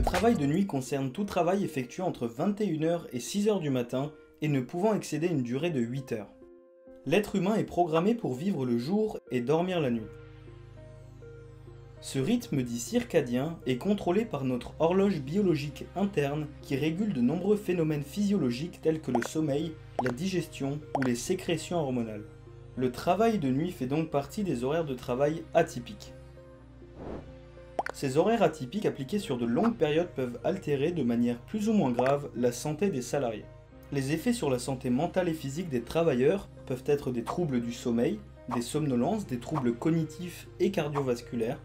travail de nuit concerne tout travail effectué entre 21h et 6h du matin et ne pouvant excéder une durée de 8 heures. L'être humain est programmé pour vivre le jour et dormir la nuit. Ce rythme dit circadien est contrôlé par notre horloge biologique interne qui régule de nombreux phénomènes physiologiques tels que le sommeil, la digestion ou les sécrétions hormonales. Le travail de nuit fait donc partie des horaires de travail atypiques. Ces horaires atypiques appliqués sur de longues périodes peuvent altérer de manière plus ou moins grave la santé des salariés. Les effets sur la santé mentale et physique des travailleurs peuvent être des troubles du sommeil, des somnolences, des troubles cognitifs et cardiovasculaires,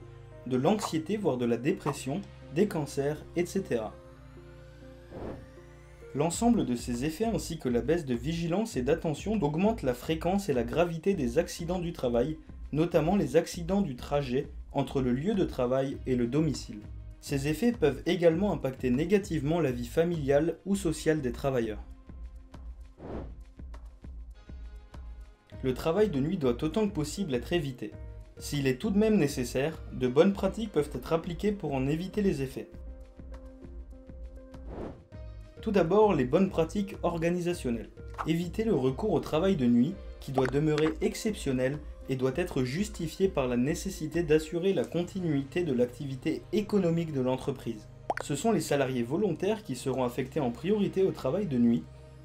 de l'anxiété voire de la dépression, des cancers, etc. L'ensemble de ces effets ainsi que la baisse de vigilance et d'attention augmentent la fréquence et la gravité des accidents du travail, notamment les accidents du trajet entre le lieu de travail et le domicile. Ces effets peuvent également impacter négativement la vie familiale ou sociale des travailleurs. Le travail de nuit doit autant que possible être évité. S'il est tout de même nécessaire, de bonnes pratiques peuvent être appliquées pour en éviter les effets. Tout d'abord, les bonnes pratiques organisationnelles. Évitez le recours au travail de nuit, qui doit demeurer exceptionnel et doit être justifié par la nécessité d'assurer la continuité de l'activité économique de l'entreprise. Ce sont les salariés volontaires qui seront affectés en priorité au travail de nuit,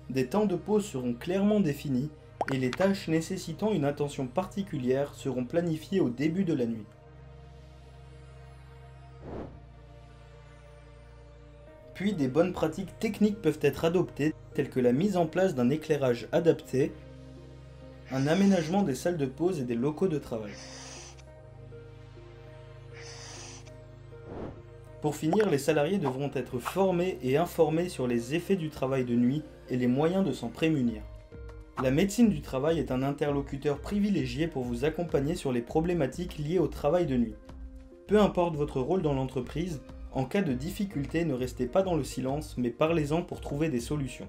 des temps de pause seront clairement définis et les tâches nécessitant une attention particulière seront planifiées au début de la nuit. Puis des bonnes pratiques techniques peuvent être adoptées, telles que la mise en place d'un éclairage adapté, un aménagement des salles de pause et des locaux de travail. Pour finir, les salariés devront être formés et informés sur les effets du travail de nuit et les moyens de s'en prémunir. La médecine du travail est un interlocuteur privilégié pour vous accompagner sur les problématiques liées au travail de nuit. Peu importe votre rôle dans l'entreprise, en cas de difficulté, ne restez pas dans le silence, mais parlez-en pour trouver des solutions.